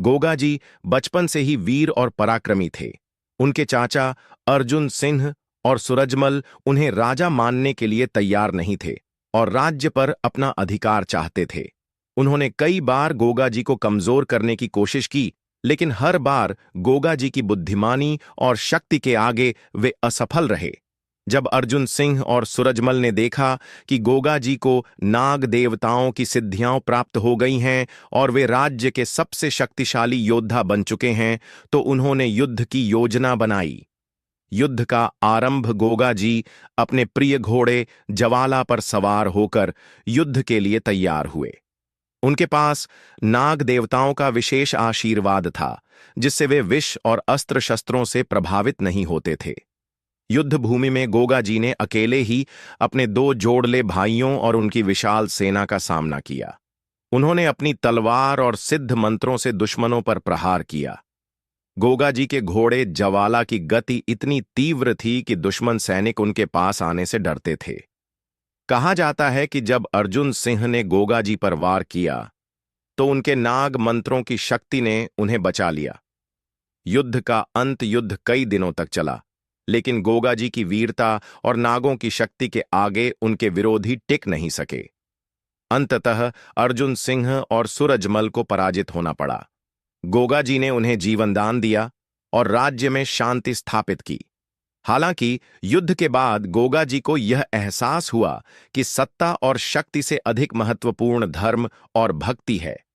गोगा जी बचपन से ही वीर और पराक्रमी थे। उनके चाचा अर्जुन सिंह और सूरजमल उन्हें राजा मानने के लिए तैयार नहीं थे और राज्य पर अपना अधिकार चाहते थे। उन्होंने कई बार गोगा जी को कमजोर करने की कोशिश की, लेकिन हर बार गोगा जी की बुद्धिमानी और शक्ति के आगे वे असफल रहे। जब अर्जुन सिंह और सूरजमल ने देखा कि गोगा जी को नाग देवताओं की सिद्धियां प्राप्त हो गई हैं और वे राज्य के सबसे शक्तिशाली योद्धा बन चुके हैं, तो उन्होंने युद्ध की योजना बनाई। युद्ध का आरंभ गोगा जी अपने प्रिय घोड़े ज्वाला पर सवार होकर युद्ध के लिए तैयार हुए। उनके पास नाग देवताओं का विशेष आशीर्वाद था, जिससे वे विष और अस्त्र शस्त्रों से प्रभावित नहीं होते थे। युद्ध भूमि में गोगा जी ने अकेले ही अपने दो जोड़ले भाइयों और उनकी विशाल सेना का सामना किया। उन्होंने अपनी तलवार और सिद्ध मंत्रों से दुश्मनों पर प्रहार किया। गोगा जी के घोड़े ज्वाला की गति इतनी तीव्र थी कि दुश्मन सैनिक उनके पास आने से डरते थे। कहा जाता है कि जब अर्जुन सिंह ने गोगा जी पर वार किया, तो उनके नाग मंत्रों की शक्ति ने उन्हें बचा लिया। युद्ध का अंत युद्ध कई दिनों तक चला, लेकिन गोगा जी की वीरता और नागों की शक्ति के आगे उनके विरोधी टिक नहीं सके। अंततः अर्जुन सिंह और सूरजमल को पराजित होना पड़ा। गोगा जी ने उन्हें जीवनदान दिया और राज्य में शांति स्थापित की। हालांकि युद्ध के बाद गोगा जी को यह एहसास हुआ कि सत्ता और शक्ति से अधिक महत्वपूर्ण धर्म और भक्ति है।